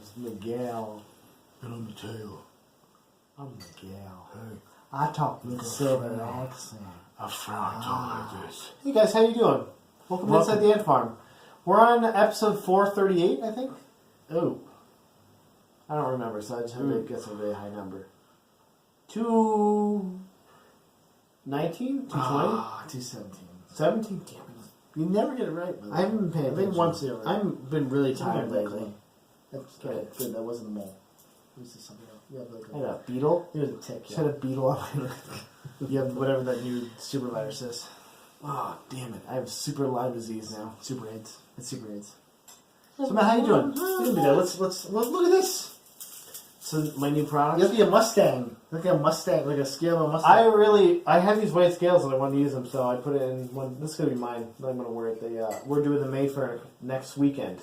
It's Miguel. And I'm Mateo. I'm Miguel. Hey, I talk with a southern accent. I found talk like this. Hey guys, how you doing? Welcome to Inside the Ant Farm. We're on episode 438, I think. Oh. I don't remember, so I just have to guess a very high number. 219? 220? 217. 17? Damn it. You never get it right, man. I haven't been paying I think attention. once you I've been really tired Okay. lately. That's good. Good. That wasn't a mole. This is something else. You have like I had a beetle. Here's a tick. Just had a beetle on my leg. You have whatever that new supervisor says. Oh, damn it. I have super Lyme disease now. Super AIDS. It's super AIDS. So, Matt, how you doing? Let's look at this. So, my new product? You look like a Mustang. Look like a Mustang, like a scale of a Mustang. I have these white scales and I want to use them, so I put it in one. This is going to be mine. I'm going to wear it. We're doing the May Fair next weekend.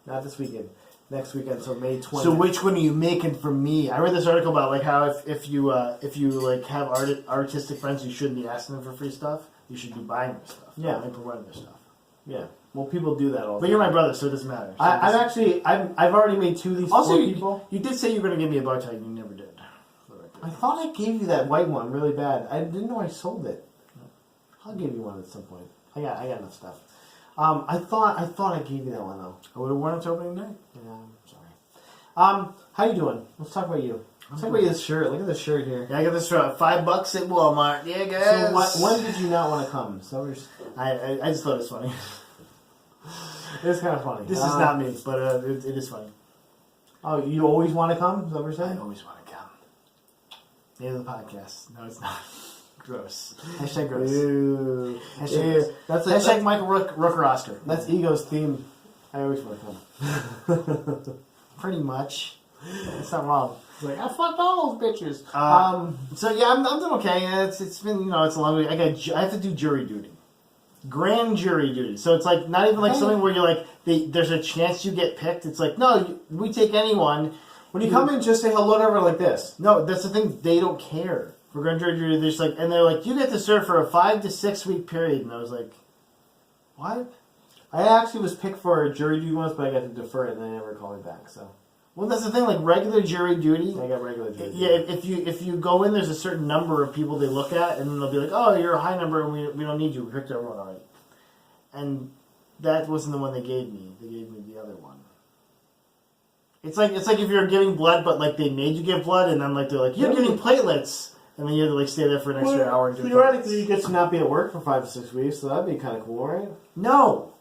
Not this weekend. Next weekend, so May 20th. So which one are you making for me? I read this article about like how if you like have artistic friends, you shouldn't be asking them for free stuff. You should be buying their stuff. Yeah. Like promoting their stuff. Yeah. Well, people do that all the But time. you're my brother, so it doesn't matter. So I've already made 2 of these also, for you, people. you did say you were going to give me a bow tie, and you never did. I thought I gave you that white one really bad. I didn't know I sold it. I'll give you one at some point. I got enough stuff. I thought I gave you that one though. I would have worn it to opening night. Yeah, I'm sorry. How you doing? Let's talk about you. Let's talk about this shirt. Look at this shirt here. Yeah, I got this for $5 at Walmart. Yeah, guys. So when did you not want to come? So I just thought it was funny. it's kind of funny. This is not me, but it is funny. Oh, you always want to come? Is that what you're I saying? always want to come. Name of the podcast. No, it's not. Gross. Hashtag gross. Ew. Hashtag Ew. gross. That's Hashtag Michael Rooker Oscar. That's Ego's theme. I always want to come. Pretty much. It's not wrong. It's like, I fucked all those bitches. So yeah, I'm doing okay. It's been it's a long week. I have to do jury duty, grand jury duty. So it's like not even like something where you're like there's a chance you get picked. It's like no, we take anyone. When you come in, just say hello to everyone like this. No, that's the thing. They don't care for grand jury duty. They're just like, and they're like, you get to serve for a 5 to 6 week period. And I was like, what? I actually was picked for a jury duty once, but I got to defer it, and they never called me back. So, Well, that's the thing. Like regular jury duty. I got regular jury duty. Yeah, if you go in, there's a certain number of people they look at, and then they'll be like, "Oh, you're a high number, and we don't need you. We picked everyone already." And that wasn't the one they gave me. They gave me the other one. It's like if you're giving blood, but like they made you give blood, and then like they're like, "You're getting platelets," and then you have to like stay there for an extra hour and do theoretically, you get to not be at work for 5 to 6 weeks, so that'd be kind of cool, right? No,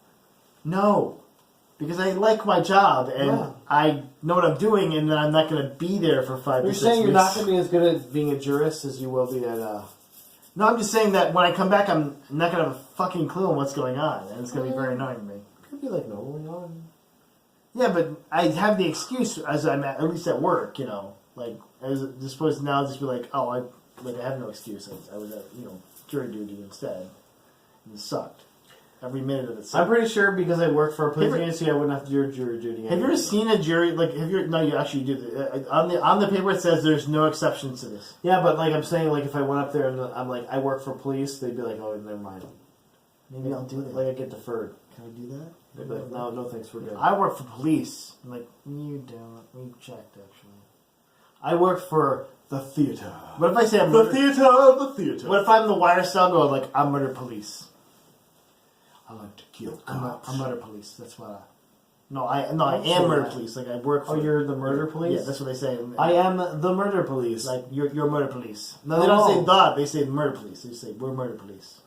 because I like my job and Yeah. I know what I'm doing, and then I'm not going to be there for 5 to 6 weeks. You're saying you're not going to be as good at being a jurist as you will be at. No, I'm just saying that when I come back, I'm not going to have a fucking clue on what's going on, and it's going to be very annoying to me. Could be like normally on. Yeah, but I have the excuse as I'm at least at work, like as opposed to now just be like, oh, I have no excuse. I was at jury duty instead, and it sucked. Every minute of it sucked. I'm pretty sure because I work for a police Have you- agency, I wouldn't have to do jury duty. Have you ever seen a jury No, you actually do. On the paper it says there's no exceptions to this. Yeah, but like I'm saying, like if I went up there and I'm like, I work for police, they'd be like, oh, never mind. Maybe I'll do that. Like I get deferred. Can I do that? They'd be like, no thanks, we're good. I work for police. I'm like, you don't. We checked actually. I work for the theater. What if I say I'm The murder? theater of the theater. What if I'm the wire cell going like I'm murder police? I like to kill I'm cops. murder police. That's what. I am murder police. Like I work. Oh, for, you're the murder police? Yeah, that's what they say. I am the murder police. Like you're murder police. No, they don't say the. They say murder police. They say we're murder police.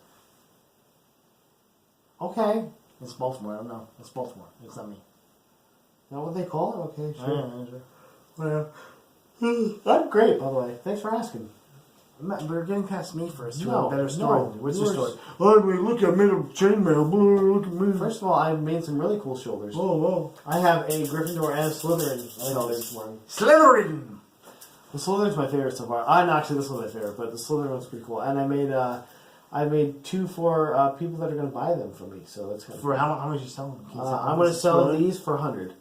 Okay. It's Baltimore. I don't know. It's Baltimore. It's not me. Is that what they call it? Okay, sure. Sure. I'm great, by the way. Thanks for asking. We're getting past me first. No, a better story. no, What's your yours- story? Oh, I mean, look, I made a chainmail. Look at me. First of all, I made some really cool shoulders. Oh. I have a Gryffindor and a Slytherin shoulders one. Slytherin. The Slytherin's my favorite so far. Actually, this one's my favorite, but the Slytherin one's pretty cool. And I made 2 for people that are going to buy them for me. So that's kind of For how much you selling them? I'm going to sell these for 100.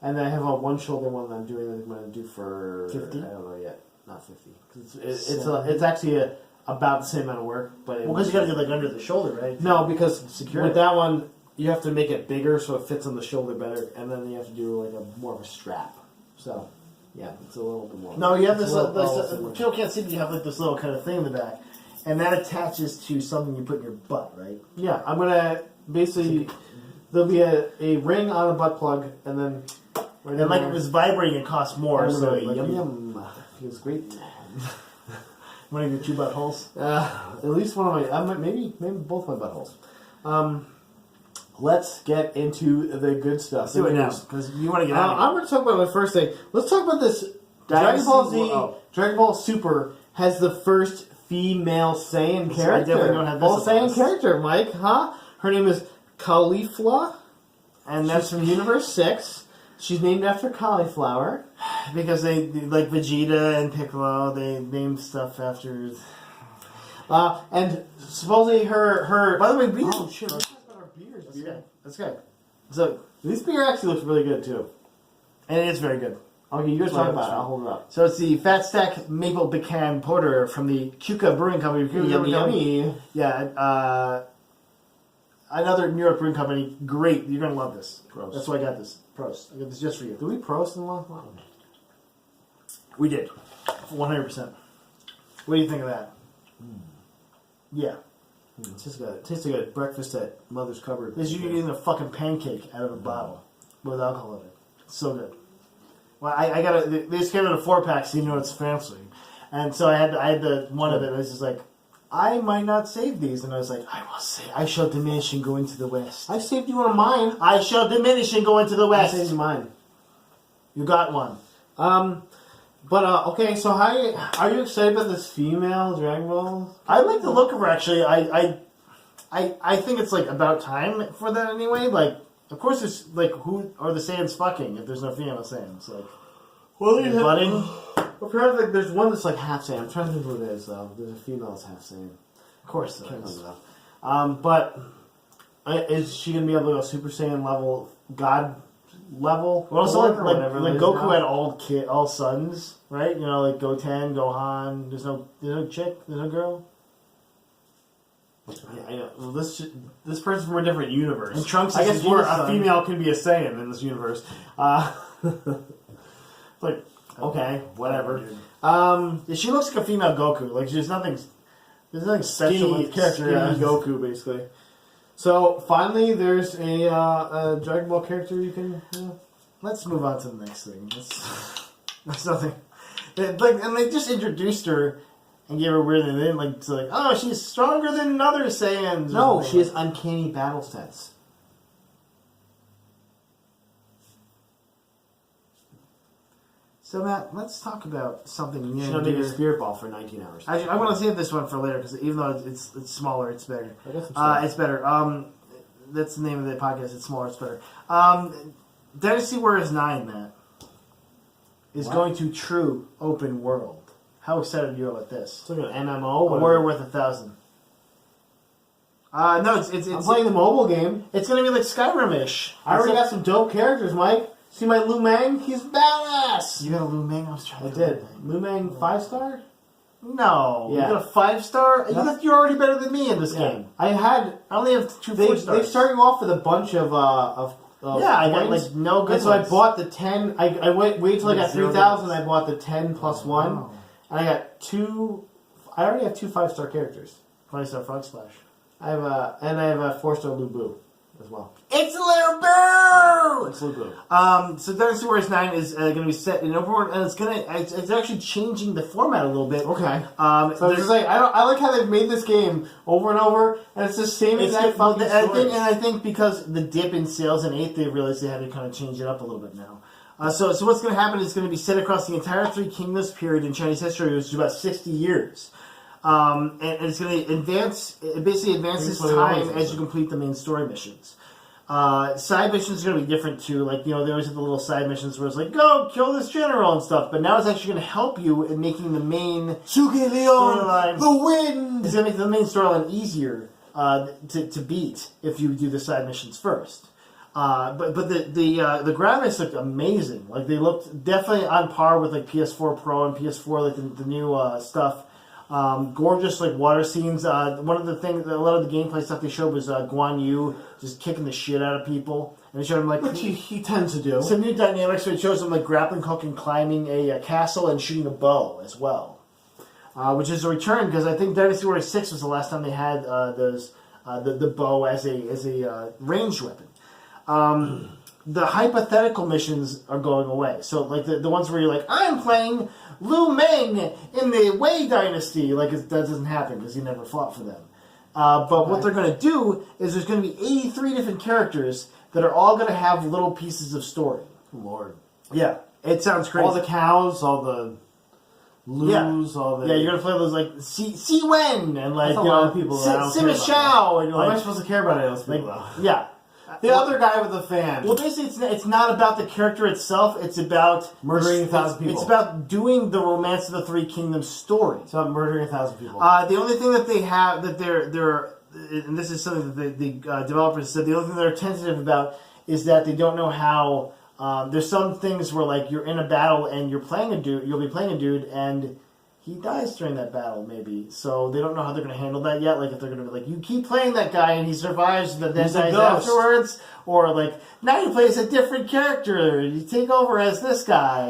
And then I have a one shoulder one that I'm going to do for 50? I don't know yet. Not 50. 'Cause it's actually about the same amount of work. But Well, because you got to get like under the shoulder, right? no, because Secure with it. that one, you have to make it bigger so it fits on the shoulder better, and then you have to do like a more of a strap. So, yeah, it's a little bit more. No, you have this. Little People can't see, but you have like this little kind of thing in the back, and that attaches to something you put in your butt, right? Yeah, I'm gonna basically there'll be a ring on a butt plug, and then and like it was vibrating, it costs more. So like, yum yum, feels great. One of your 2 buttholes. At least one of my, maybe both my buttholes. Let's get into the good stuff. Let's do it now, because you want to get out of here. I'm going to talk about my first thing. Let's talk about this. Dragon Ball Z, Dragon Ball Super has the first female Saiyan character. I definitely don't have this. Saiyan character, Mike, huh? Her name is Caulifla, and that's from Universe 6. She's named after cauliflower. Because they like Vegeta and Piccolo, they named stuff after. And supposedly her. By the way, oh shit! Let's talk about our beers. That's good. So this beer actually looks really good too, and it is very good. Okay, you guys talk about it. I'll hold it up. So it's the Fat Stack Maple Pecan Porter from the Cuca Brewing Company. Yummy. Yeah. Another New York brewing company. Great. You're gonna love this. Prost. That's why I got this. Prost. I got this just for you. Did we prost in the last one? We did. 100%. What do you think of that? Yeah. It tastes like a breakfast at Mother's Cupboard. This is you eating a fucking pancake out of a bottle with alcohol in it. It's so good. Well, I got it. They just came in a 4-pack, so you know it's fancy. And so I had the one of it. And I was just like, I might not save these, and I was like, I will save. I shall diminish and go into the west. I saved you one of mine. I shall diminish and go into the west. I saved mine. You got one. But okay, so are you excited about this female Dragon Ball? I like the look of her. Actually, I think it's like about time for that anyway. Like, of course, it's like who are the Saiyans fucking if there's no female Saiyans? Like, well, budding. Apparently, like, there's one that's like half Saiyan. I'm trying to think who it is though. There's a female that's half Saiyan. Of course, there is. But is she gonna be able to go Super Saiyan level, God level? Well, also like Goku now? had all sons, right? You know, like Goten, Gohan. There's no chick. There's no girl. Yeah, I know. Well, this person's from a different universe. And Trunks. I guess where a female can be a Saiyan in this universe. Like, okay, whatever. She looks like a female Goku. Like there's nothing sexual with the character. Skinny Goku, basically. So finally, there's a Dragon Ball character you can. Let's move on to the next thing. That's nothing. And they just introduced her and gave her a weird name. They didn't like oh, she's stronger than other Saiyans. No, she has uncanny battle sense. So Matt, let's talk about something new. She'll make a spirit ball for 19 hours. I want to save this one for later because even though it's smaller, it's better. It's better. That's the name of the podcast. It's smaller, it's better. Dynasty Warriors 9, Matt, is going to true open world. How excited are you about this? It's like an MMO. A warrior worth 1,000. No, it's I'm playing the mobile game. It's going to be like Skyrim-ish. I already got some dope characters, Mike. See my Lu Meng? He's badass! You got a Lu Meng? I was trying to did. Lu Meng 5-star? No. Yeah. You got a 5-star? You're already better than me in this game. I only have 2 4-stars. They start you off with a bunch of I got like no good ones. So I bought the 10. I wait till I got 3,000. I bought the 10 plus 1. Wow. And I got 2. I already have 2 5-star characters. 5-star Frog Splash. I have a 4-star Lu Bu as well. It's Lu Bu! It's Lu Bu. So Dynasty Warriors 9 is going to be set in overworld, and it's actually changing the format a little bit. Okay. So it's just like I like how they've made this game over and over, and it's the same exact fucking story. I think because the dip in sales in 8, they realized they had to kind of change it up a little bit now. So what's going to happen is going to be set across the entire 3 Kingdoms period in Chinese history, which is about 60 years. And it's going to advance. It basically advances time as you complete the main story missions. Side missions are going to be different too. Like, you know, they always have the little side missions where it's like, go kill this general and stuff. But now it's actually going to help you in making the main storyline. The wind. It's going to make the main storyline easier to beat if you do the side missions first. But the graphics looked amazing. Like, they looked definitely on par with like PS4 Pro and PS4, like the new stuff. Gorgeous like water scenes. One of the things, a lot of the gameplay stuff they showed was Guan Yu just kicking the shit out of people, and they showed him like Which he tends to do. some new dynamics. So it shows him like grappling hook and climbing a castle and shooting a bow as well, which is a return because I think Dynasty Warriors 6 was the last time they had the bow as a ranged weapon. The hypothetical missions are going away. So like the ones where you're like, I'm playing Liu Meng in the Wei Dynasty, like that doesn't happen because he never fought for them. But what they're going to do is there's going to be 83 different characters that are all going to have little pieces of story. Lord. Yeah, it sounds crazy. All the cows, all the Lus, all the... Yeah, you're going to play those like Si Wen and like That's a lot of people that I don't care Sima about. Xiao. And you're How am I like, supposed to care about any of those people, though? yeah. The other guy with the fan. Well, basically, it's not about the character itself. It's about Murdering 1,000 people. It's about doing the Romance of the Three Kingdoms story. It's about murdering 1,000 people. The only thing that they have that they're and this is something that the developers said. The only thing they're tentative about is that they don't know how. There's some things where like you're in a battle and you'll be playing a dude, and he dies during that battle, maybe. So they don't know how they're going to handle that yet. Like, if they're going to be like, you keep playing that guy and he survives, but then He's a dies ghost. afterwards. Or, like, now you play as a different character. You take over as this guy.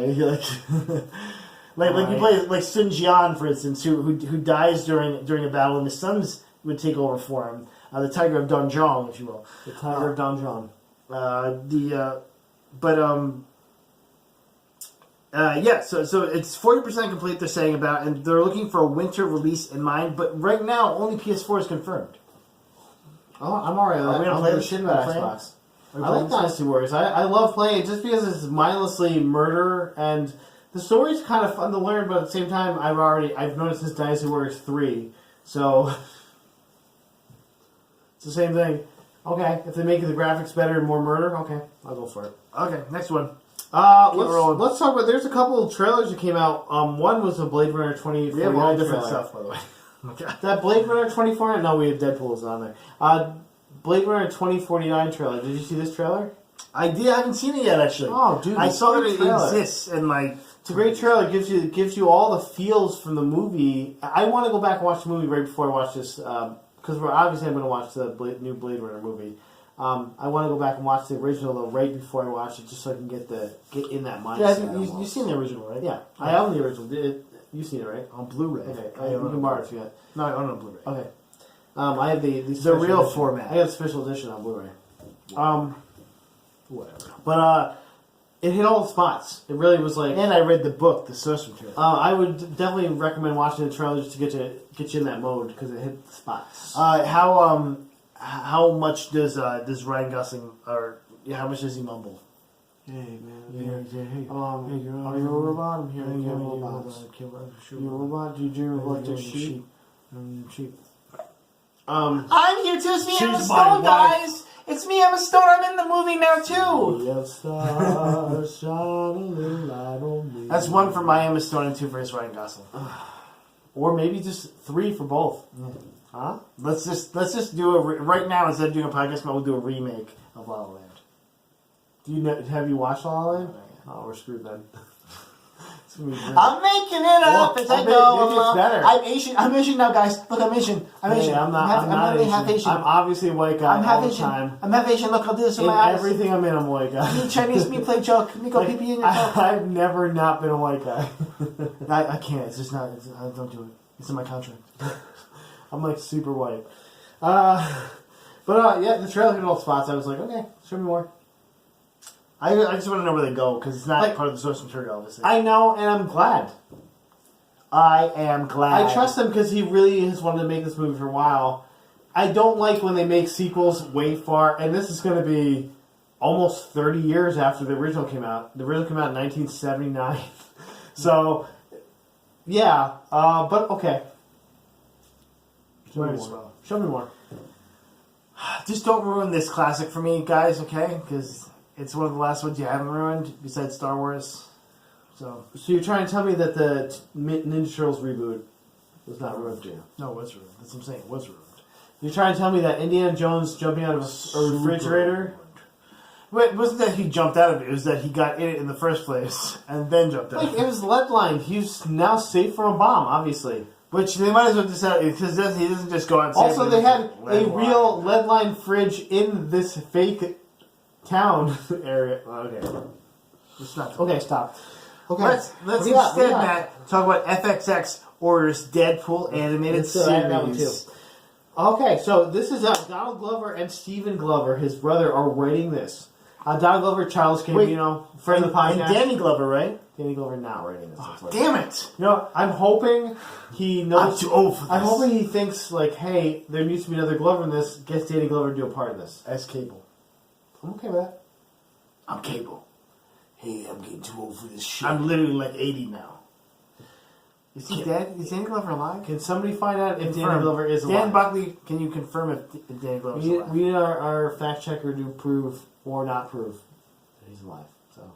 Like you play, like, Sun Jian, for instance, who dies during a battle, and his sons would take over for him. The Tiger of Donjong, if you will. The Tiger of Donjon. So it's 40% complete, they're saying about, and they're looking for a winter release in mind, but right now, only PS4 is confirmed. Oh, I'm alright. Are we going to play this shit shit about about Xbox. I like Dynasty Warriors. I love playing it just because it's mindlessly murder, and the story's kind of fun to learn, but at the same time, I've noticed this Dynasty Warriors 3, so it's the same thing. Okay, if they make the graphics better and more murder, okay, I'll go for it. Okay, next one. Let's talk about. There's a couple of trailers that came out. One was a Blade Runner 2049 We have all different trailer. stuff, by the way. Okay. That Blade Runner 2049. No, we have Deadpool's on there. Blade Runner 2049 trailer. Did you see this trailer? I haven't seen it yet, actually. Oh, dude, I it's saw a that great it trailer. exists, and like, It's a great trailer. It gives you all the feels from the movie. I want to go back and watch the movie right before I watch this because I'm going to watch the new Blade Runner movie. I want to go back and watch the original though right before I watch it, just so I can get in that mindset. yeah, you've seen the original, right? Yeah, I own the original. You've seen it, right? On Blu-ray. Okay, you can borrow it if you want. No, I own it on Blu-ray. Okay. I have the real edition. format. I have the special edition on Blu-ray. Whatever. But it hit all the spots. It really was like. And I read the book, the source material. I would definitely recommend watching the trailer just to get you in that mode because it hit the spots. How much does Ryan Gosling, or how much does he mumble? Hey man, Hey, are you a robot? I'm here to kill robots. You're a robot? Do you dream of electric sheep? Sheep. I'm here too. It's me, Emma She's my Stone, wife. guys. It's me, Emma Stone. I'm in the movie now too. We have stars shining light on me. That's one for my Emma Stone and two for his Ryan Gosling. Or maybe just 3 for both. Huh? Let's just do right now, instead of doing a podcast, we'll do a remake of La La Land. Have you watched La La Land? Oh, we're screwed then. It's gonna be great. I'm making it up as I go. Maybe it's better. I'm Asian. I'm Asian now, guys. Look, I'm Asian. I'm Hey, Asian. I'm not Asian. half Asian. I'm obviously a white guy I'm half all the Asian. time. I'm half Asian. Look, I'll do this with In my eyes. everything I'm in, I'm a white guy. Me Chinese, me play joke. Me go pee pee in your joke. I've never not been a white guy. I can't. It's just not. I don't do it. It's in my contract. I'm like super white. But yeah, the trailer hit all spots. I was like, okay, show me more. I just want to know where they go because it's not Like, part of the source material, obviously. I know, and I'm glad. I am glad. I trust him because he really has wanted to make this movie for a while. I don't like when they make sequels way far, and this is going to be almost 30 years after the original came out. The original came out in 1979. So, yeah, but okay. Might as well. Show me more. Just don't ruin this classic for me, guys, okay? Because it's one of the last ones you haven't ruined, besides Star Wars. So you're trying to tell me that the Ninja Turtles reboot was not ruined for you? no, it was ruined. That's what I'm saying. It was ruined. You're trying to tell me that Indiana Jones jumping out of a refrigerator? Wait, it wasn't that he jumped out of it. It was that he got in it in the first place and then jumped out. Like, it was lead lined. He's now safe from a bomb, obviously. Which they might as well just have, because he doesn't just go out and say Also, they had a lead real line. lead line fridge in this fake town area. Okay. It's not Okay, stop. Okay. Let's What do you got? instead, Matt, talk about FXX orders Deadpool animated Let's add that one, series. too. Okay, so this is Donald Glover and Stephen Glover, his brother, are writing this. Donald Glover, Charles Gambino, friend of the podcast. And Danny Glover, right? Danny Glover not writing this. Oh, damn it! You know, I'm hoping he knows. I'm too old for this. I'm hoping he thinks, like, hey, there needs to be another Glover in this. Gets Danny Glover to do a part of this. As Cable. I'm okay with that. I'm Cable. Hey, I'm getting too old for this shit. I'm literally like 80 now. Is he dead? Is Danny Glover alive? Can somebody find out if Danny Glover is alive? Dan Buckley, can you confirm if Danny Glover is alive? We need our fact checker to prove or not prove that he's alive. So,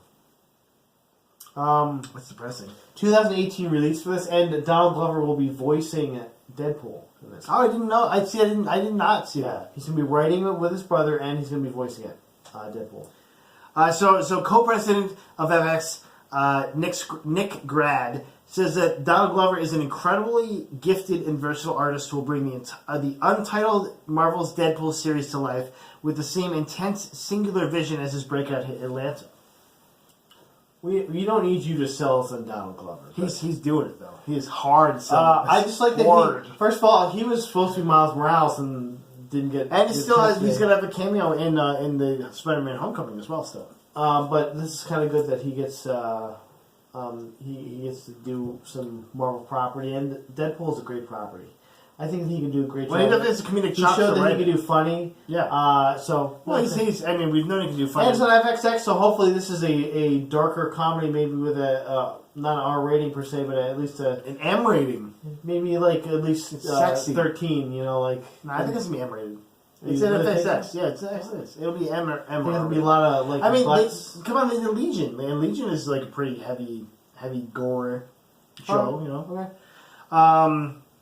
That's depressing. 2018 release for this, and Donald Glover will be voicing Deadpool in this. Oh, I didn't know. I did not see that. He's gonna be writing it with his brother, and he's gonna be voicing it, Deadpool. So co-president of FX, Nick Grad, says that Donald Glover is an incredibly gifted and versatile artist who will bring the untitled Marvel's Deadpool series to life with the same intense, singular vision as his breakout hit Atlanta. We don't need you to sell us on Donald Glover. He's doing it though. He is hard selling. I just like that. First of all, he was supposed to be Miles Morales and didn't get. And he's gonna have a cameo in the Spider-Man: Homecoming as well. Still, but this is kind of good that he gets. He gets to do some Marvel property, and Deadpool is a great property. I think he can do a great job. Well, he does a comedic He chops, showed that right? he can do funny. Yeah. So well, he's. I mean, we've known he can do funny. And it's on FXX, so hopefully this is a darker comedy, maybe with a not an R rating per se, but at least an M rating. Maybe like at least sexy 13. You know, like. No, I think it's gonna be M rated. It's an FXX. Yeah, it's it'll be M or M. There'll be a lot of like. I mean, come on, the Legion. Man, Legion is like a pretty heavy gore show. You know. Okay.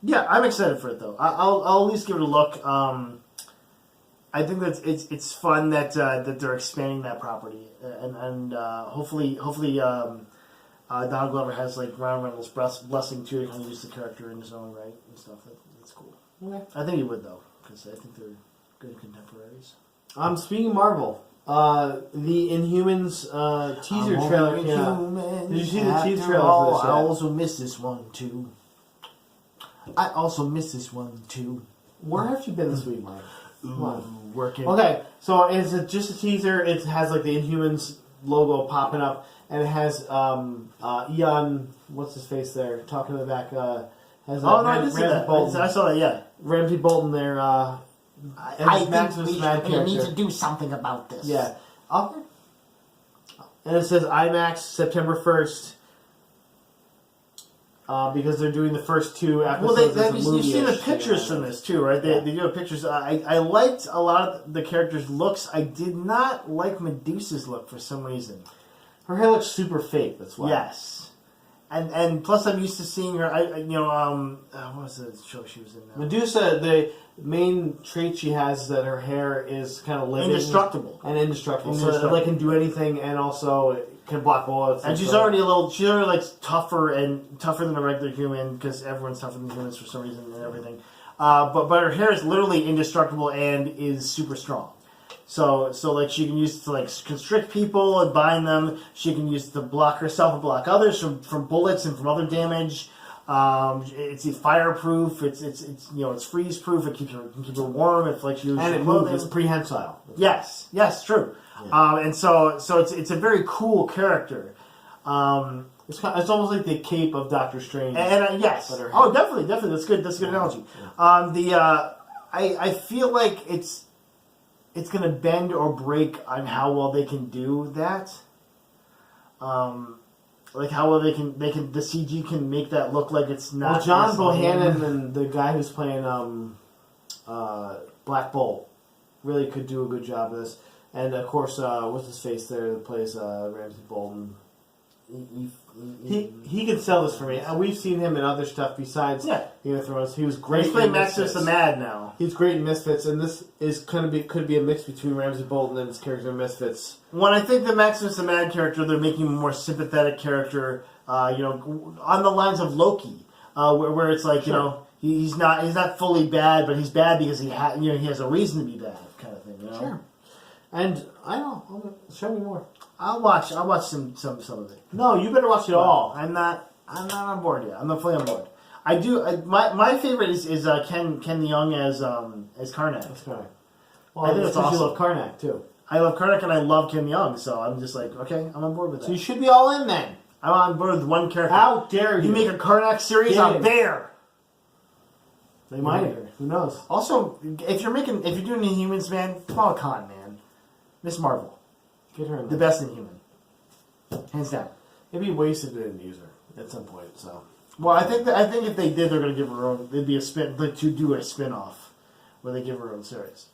Yeah, I'm excited for it though. I'll at least give it a look. I think that it's fun that they're expanding that property, and hopefully Donald Glover has like Ryan Reynolds' blessing too to kind of use the character in his own right and stuff. That's cool. Okay. I think he would though, because I think they're good contemporaries. Speaking of Marvel, the Inhumans teaser trailer came out. Did you see the teaser trailer for this yet? I also missed this one too. Where have you been this week, Mike? Come on. Working. Okay, so it's just a teaser. It has like the Inhumans logo popping up, and it has Ian, what's his face there, talking to the back. Has I did see that. Bolton. I saw that. Yeah, Ramsey Bolton there. I think we need to do something about this. Yeah. Okay. And it says IMAX September 1st. Because they're doing the first two episodes. Well, you've seen the pictures from this too, right? They do pictures. I liked a lot of the characters' looks. I did not like Medusa's look for some reason. Her hair looks super fake. That's why. Yes, and plus I'm used to seeing her. What was the show she was in now? Medusa, the main trait she has is that her hair is kind of living, Indestructible. So that it can do anything, and also it can block bullets. And she's already like tougher than a regular human, because everyone's tougher than humans for some reason and everything. But her hair is literally indestructible and is super strong. So like she can use it to like constrict people and bind them. She can use it to block herself and block others from bullets and from other damage. It's fireproof. It's freeze proof. It can keep her warm. It's like she uses it moves. It's prehensile. Yes, true. Yeah. And so it's a very cool character. It's almost like the cape of Doctor Strange. And yes, definitely. That's good. That's a good analogy. I feel like it's going to bend or break on how well they can do that. Like how well the CG can make that look like it's not. Well, John Bohannon and the guy who's playing Black Bolt really could do a good job of this. And of course, what's his face there that plays Ramsey Bolton? He can sell this for me. And we've seen him in other stuff besides Game of Thrones. He was great. He's playing Maximus the Mad now. He's great in Misfits, and this is could be a mix between Ramsey Bolton and his character in Misfits. When I think the Maximus the Mad character, they're making a more sympathetic character, on the lines of Loki. where it's like, you know, he's not fully bad, but he's bad because he has a reason to be bad, kind of thing. You know? Sure. And I don't know. Show me more. I'll watch some of it. No, you better watch it all. I'm not on board yet. I'm not fully on board. I do. My favorite is Ken Young as Karnak. That's Karnak. Well, I think it's awesome. You love Karnak too. I love Karnak and I love Ken Young, so I'm just like, okay, I'm on board with that. So you should be all in then. I'm on board with one character. How dare you? You make a Karnak series, I'm there. They might. Who knows? Also, if you're doing Inhumans, man, Kamala Khan, man, Miss Marvel, Get her in the there. best Inhuman, hands down. It'd be wasted to use her at some point. So. Well, I think if they did, they're going to give her own. It'd be a to do a spin-off where they give her own series.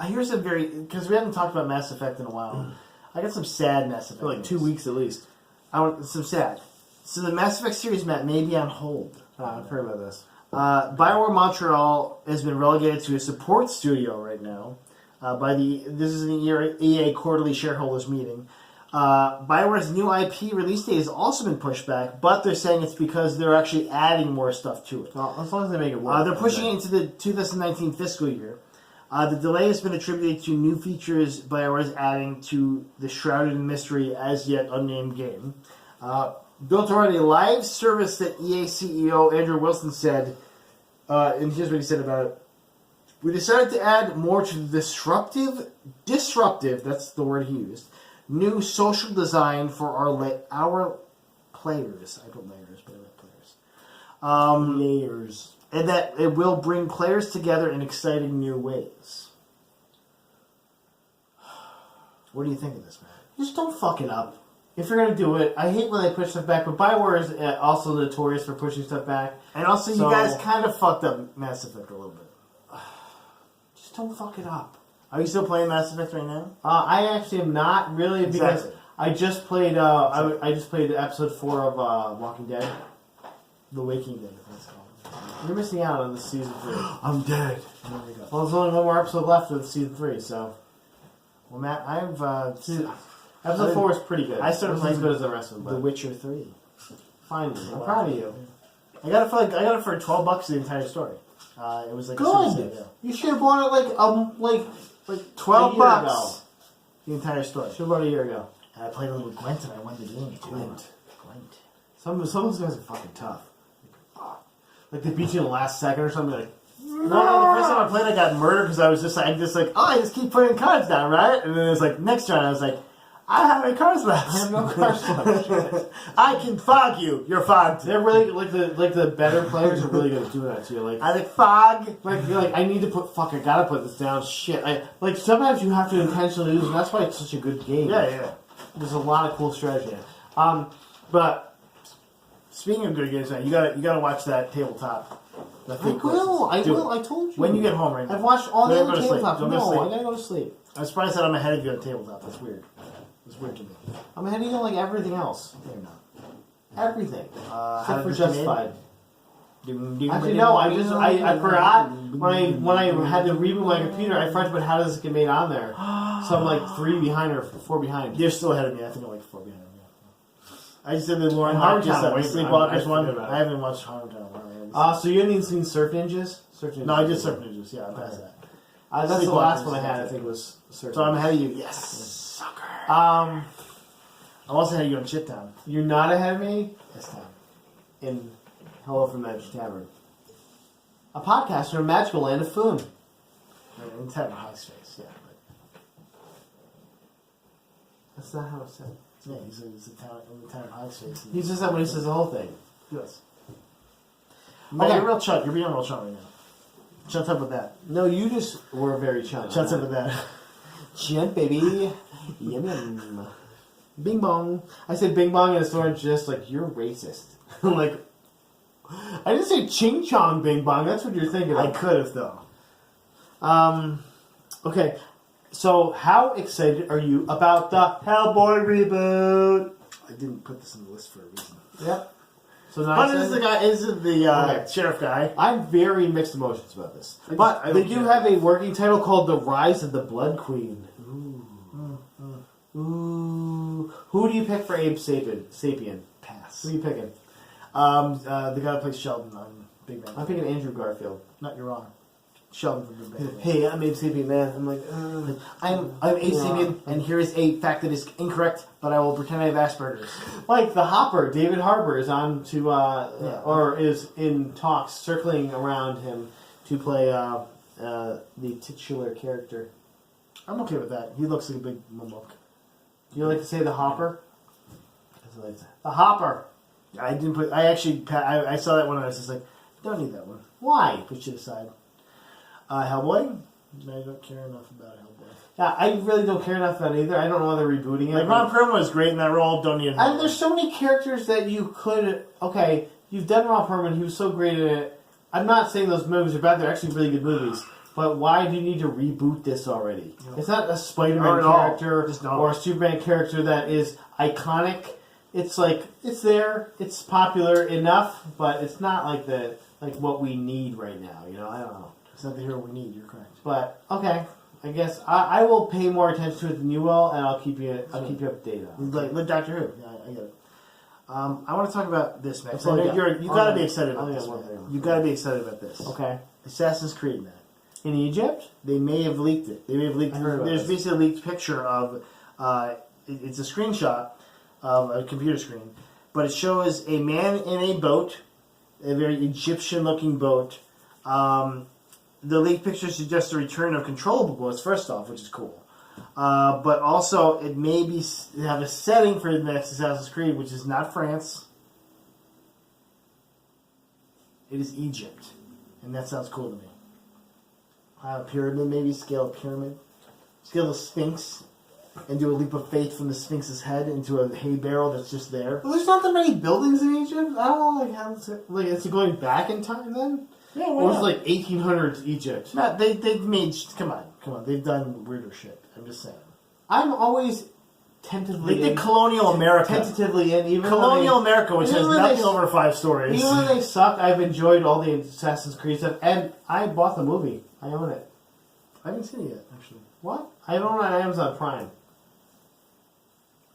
Here's a because we haven't talked about Mass Effect in a while. I got some sad Mass Effect. For like 2 weeks at least. Some sad. So the Mass Effect series, Matt, may be on hold. I've heard about this. BioWare Montreal has been relegated to a support studio right now. This is an EA quarterly shareholders meeting. BioWare's new IP release date has also been pushed back, but they're saying it's because they're actually adding more stuff to it. Well, as long as they make it work. They're pushing it into the 2019 fiscal year. The delay has been attributed to new features BioWare is adding to the shrouded in mystery as yet unnamed game. Built around a live service that EA CEO Andrew Wilson said, and here's what he said about it. We decided to add more to the disruptive, that's the word he used, new social design for our players. I put layers, but I like players. Layers. And that it will bring players together in exciting new ways. What do you think of this, man? Just don't fuck it up. If you're gonna do it, I hate when they push stuff back, but BioWare is also notorious for pushing stuff back. And also, you guys kind of fucked up Mass Effect a little bit. Just don't fuck it up. Are you still playing Mass Effect right now? I actually am not really because Exactly. I just played. I just played episode 4 of Walking Dead. The Waking Dead, that's called. You're missing out on the season 3. I'm dead. There we go. Well, there's only one more episode left of season 3, so Well, Matt, I've episode 4 is pretty good. I started It's playing as good as the rest of them. The But Witcher 3. finally, I'm proud of you. I got it for $12 the entire story. It was like a Good. super sale, yeah. You should have bought it like $12 a year ago. the entire story. Should have bought it a year ago. And I played a little with Gwent and I won the game. Gwent. Gwent. Some of those guys are fucking tough. Like they beat you in the last second or something. Like No, the first time I played, I got murdered because I was just like, I just keep putting cards down, right? And then it was like, next turn, I was like, I don't have any cards left. I have no cards left. I can fog you. You're fogged. They're really like the better players are really good at doing that to you. Like I like fog. Like you're like, I need to I gotta put this down. Shit. Like sometimes you have to intentionally lose, and that's why it's such a good game. Yeah. There's a lot of cool strategy in it. But Speaking of good games, man, you gotta watch that tabletop. I will. I told you. When you get home, right now. I've watched all the Don't other go to sleep. tabletops. Don't go to No, sleep. I gotta go to sleep. I'm surprised that I'm ahead of you on tabletop. That's weird. That's weird to me. I'm ahead of you on like everything else. No, you're not. Everything. How Except for did you Justified. Actually, no. I forgot when I had to reboot my computer. I forgot to put how does this get made on there. So I'm like 3 behind or 4 behind. You're still ahead of me. I think I'm like 4 behind. I just did the Lauren Harmontown, Hopkins Sleepwalkers I one. forget about it. I haven't watched Harmontown. So you haven't even seen Surf Ninjas? Surf Ninjas. No, I did Surf Ninjas. Yeah, I passed that. That's the last one I had. I think was Surf So I'm Ninjas. ahead of you. Yes, sucker. I'm also ahead of you on Shit Town. You're not ahead of me This time. in Hello from Magic Tavern, a podcast from a magical land of Foon. In Tavern High Space, yeah. That's not how it's said. Yeah, he's in the Tavern High Space. He says that when he says the whole thing. Yes. No, Okay. you're real chump. You're being a real chump right now. Shut up with that. No, you just were very chump. Shut up with that. Chump, baby. Yum yum. Bing bong. I said bing bong in the store and just like, you're racist. I'm like, I didn't say ching chong bing bong. That's what you're thinking I of. could have, though. Okay. So, how excited are you about the Hellboy reboot? I didn't put this on the list for a reason. Yep. So now But is the Okay. sheriff guy? I'm very mixed emotions about this. I But don't they do care. have a working title called The Rise of the Blood Queen. Ooh. Who do you pick for Abe Sapien? Pass. Who are you picking? The guy who plays Sheldon on Big Bang. I'm thinking Andrew Garfield. Not, you're wrong. Sheldon from Big Bang. Hey, I'm Abe Sapien, man. I'm like, I'm Abe Sapien, and here is a fact that is incorrect, but I will pretend I have Asperger's. like the Hopper, David Harbour is on to, or is in talks, circling around him to play the titular character. I'm okay with that. He looks like a big mumbo. Do you like to say the Hopper? The Hopper. I didn't put. I actually. I saw that one and I was just like, don't need that one. Why? Push it aside. Hellboy. I don't care enough about Hellboy. Yeah, I really don't care enough about it either. I don't know why they're rebooting it. Like Ron Perlman was great in that role. Don't need. And there's so many characters that you could. Okay, you've done Ron Perlman. He was so great in it. I'm not saying those movies are bad. They're actually really good movies. But why do you need to reboot this already? No. It's not a Spider-Man character or a Superman character that is iconic. It's like it's there, it's popular enough, but it's not like what we need right now. You know, I don't know. It's not the hero we need. You're correct. But okay, I guess I will pay more attention to it than you will, and I'll keep you updated on it. Like Doctor Who. Yeah, I get it. I want to talk about this, man. You got to be excited about this. You got to be excited about this. Okay, Assassin's Creed, man. In Egypt, they may have leaked it. There's basically a leaked picture of. It's a screenshot of a computer screen, but it shows a man in a boat, a very Egyptian-looking boat. The leaked picture suggests the return of controllable boats, first off, which is cool. But also, it may have a setting for the next Assassin's Creed, which is not France. It is Egypt. And that sounds cool to me. A pyramid, maybe. Scale a pyramid. Scale the Sphinx. And do a leap of faith from the Sphinx's head into a hay barrel that's just there. Well, there's not that many buildings in Egypt. I don't know, is it going back in time then? Yeah, or it's like 1800s Egypt. No, they've made... Come on. They've done weirder shit. I'm just saying. I'm always tentatively... They did Colonial America. Tentatively in, even Colonial America, which has nothing over 5 stories. Even when they suck, I've enjoyed all the Assassin's Creed stuff, and I bought the movie. I own it. I haven't seen it yet, actually. What? I own it on Amazon Prime.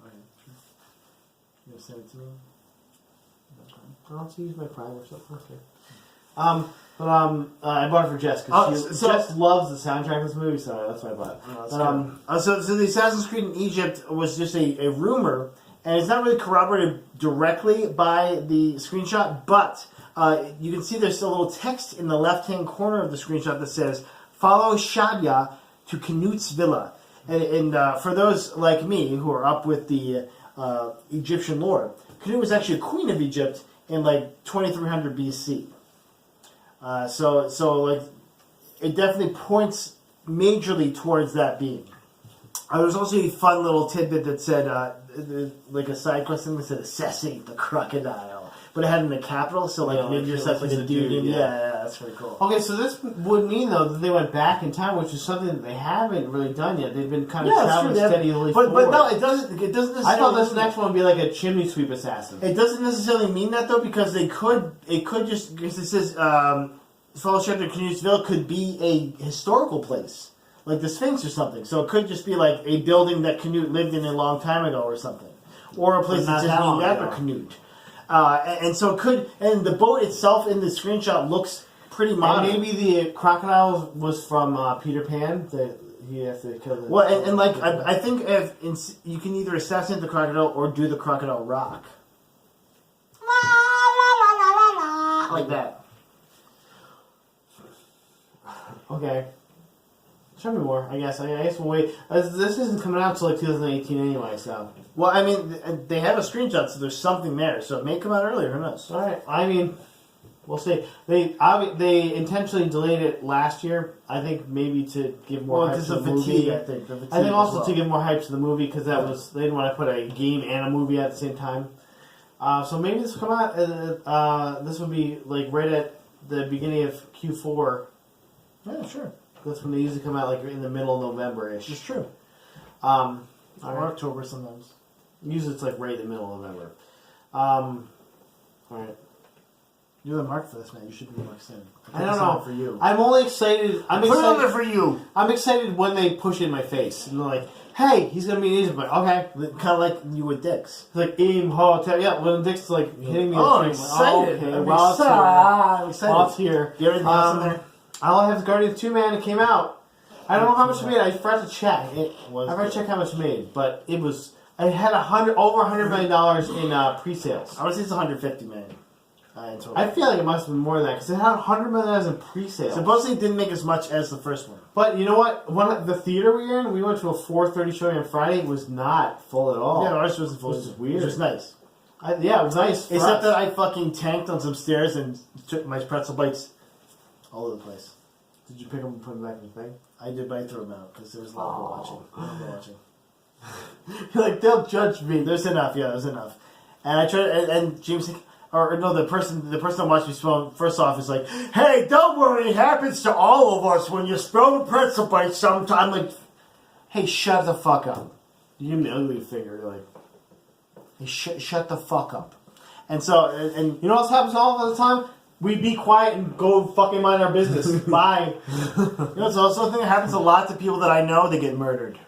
Okay, sure. You gonna send it to me? I'll have to use my Prime or something. Okay. I bought it for Jess because Jess loves the soundtrack of this movie, so that's why I bought it. So the Assassin's Creed in Egypt was just a rumor, and it's not really corroborated directly by the screenshot, but you can see there's a little text in the left-hand corner of the screenshot that says, "Follow Shadia to Canute's villa." And for those like me who are up with the Egyptian lore, Canute was actually a queen of Egypt in like 2300 BC. So like, it definitely points majorly towards that being. There's also a fun little tidbit that said, like a side quest thing that said, "Assassinate the crocodile," but it had in the capital, so like maybe you're like a dude. Yeah, that's pretty cool. Okay, so this would mean though that they went back in time, which is something that they haven't really done yet. They've been kind of traveling steadily forward. But no, it doesn't. It doesn't. I thought this next one would be like a chimney sweep assassin. It doesn't necessarily mean that though, because they could. It could just because it says follow Shadia to Canute's villa could be a historical place, like the Sphinx or something. So it could just be like a building that Canute lived in a long time ago or something, or a place that's just named after Canute. And so it could, and the boat itself in the screenshot looks pretty modern. And maybe the crocodile was from Peter Pan. He has to kill the. Well, and like I think you can either assassinate the crocodile or do the Crocodile Rock. Like that. Okay. Show me more, I guess. I guess we'll wait. This isn't coming out until like 2018 anyway, so. Well, I mean, they have a screenshot, so there's something there. So it may come out earlier. Who knows? All right. I mean, we'll see. They intentionally delayed it last year. I think maybe to give more hype to the movie. I think also to give more hype to the movie because they didn't want to put a game and a movie at the same time. So maybe this will come out. This would be like right at the beginning of Q4. Yeah, sure. That's when they usually come out, like in the middle of November-ish. It's true. Or October sometimes. Usually it's like right in the middle of November. All right. You're the mark for this, man. You should be more excited. I don't know. For you. I'm only excited. I'm Put it on there excited for you. I'm excited when they push it in my face. And they're like, hey, he's going to be an Asian boy. Okay. Kind of like you with dicks. It's like, yeah, when Dick's like hitting me Oh, in I'm the face. excited. Okay, I'm well, it's excited. here. Well, it's here. You have anything else in there? I only have the Guardians 2, man. It came out. I don't know how much it made. I forgot to check. It was I forgot to good. check how much it made. But it was... It had over $100 million in pre-sales. I would say it's 150 million. In total. I feel like it must have been more than that because it had $100 million in pre-sales. Supposedly it didn't make as much as the first one. But you know what? The theater we were in, we went to a 4:30 showing on Friday. It was not full at all. Yeah, ours wasn't full. Which is weird. It was nice. Yeah, it was nice. for Except us. that I fucking tanked on some stairs and took my pretzel bites all over the place. Did you pick them and put them back in the thing? I did, but I threw them out because there was a lot of people watching. You're like, they'll judge me. There's enough, yeah, there's enough. And I tried, and James, or no, the person that watched me spell first off is like, "Hey, don't worry, it happens to all of us when you spill a pretzel bite sometime." Like, Hey, shut the fuck up. You give me an ugly finger. You're like, hey, shut the fuck up. And so, and you know what happens all the time? We be quiet and go fucking mind our business. Bye. it's also a thing that happens a lot to people that I know. They get murdered.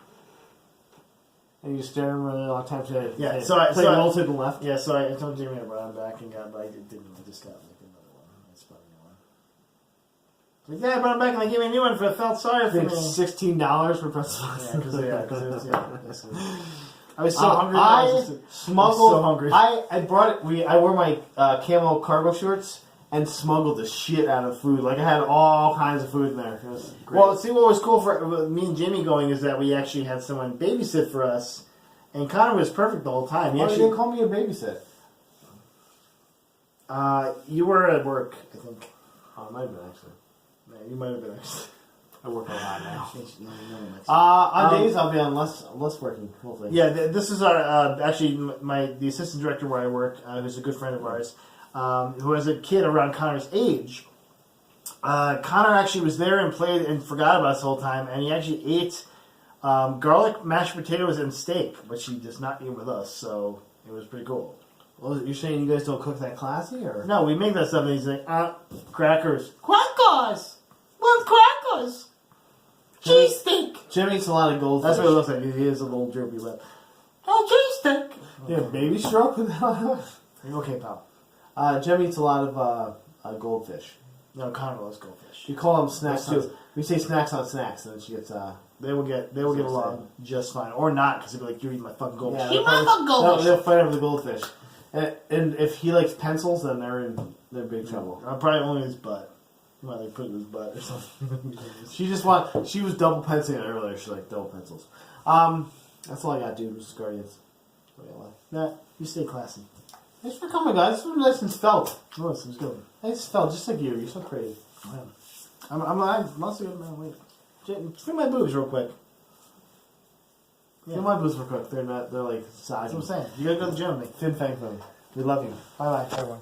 And you stare at them really long time today. Yeah, so I roll to the left. Yeah, so I told Jamie I brought him back and but I didn't. I just got like another one. I just bought a new one. Like, yeah, I brought him back and they gave me a new one for I felt sorry I for think me. $16 for pretzels. Yeah, because it was, I was so hungry. I smuggled. so hungry. I brought it. I wore my camo cargo shorts and smuggled the shit out of food. Like I had all kinds of food in there. It was great. Well, see what was cool for me and Jamie going is that we actually had someone babysit for us, and Connor was perfect the whole time. He you actually didn't call me a babysit. You were at work, I think. Oh, I might have been actually. Yeah, you might have been actually. I work a lot now. No, On days I'll be on less working. Hopefully. yeah, this is our actually the assistant director where I work, who's a good friend of ours, who has a kid around Connor's age. Connor actually was there and played and forgot about us the whole time, and he actually ate garlic mashed potatoes and steak, which he does not eat with us, so it was pretty cool. Well, you're saying you guys don't cook that classy, or No, we make that stuff, and he's like, crackers. Crackers. Want crackers? Cheese stick. Jim eats a lot of goldfish. That's what it looks like. He has a little droopy lip. Oh, cheese stick. You have baby stroke with that on? Are you okay, pal? Jim eats a lot of goldfish. No, Connor loves goldfish. You call them snacks That sounds- too. We say snacks on snacks, and then she gets They will get along just fine, or not, because they'll be like, "You're eating my fucking goldfish." You motherfucking goldfish. They'll fight over the goldfish, and if he likes pencils, then they're in big trouble. Probably only his butt. He might like put it in his butt or something. She was double penciling it earlier. She's like double pencils. That's all I got, dude. Was Guardians. Nah, you stay classy. Thanks for coming, guys. This was nice and svelte. Oh, this was good. Nice svelte, just like you. You're so pretty. Man. I'm mostly good, man. Wait, feel my boobs real quick. Yeah. Feel my boobs were cooked. They're not. They're like That's soggy. what I'm saying. You gotta go to the gym, mate. Thin Fang Fum. We love you. Bye bye, everyone.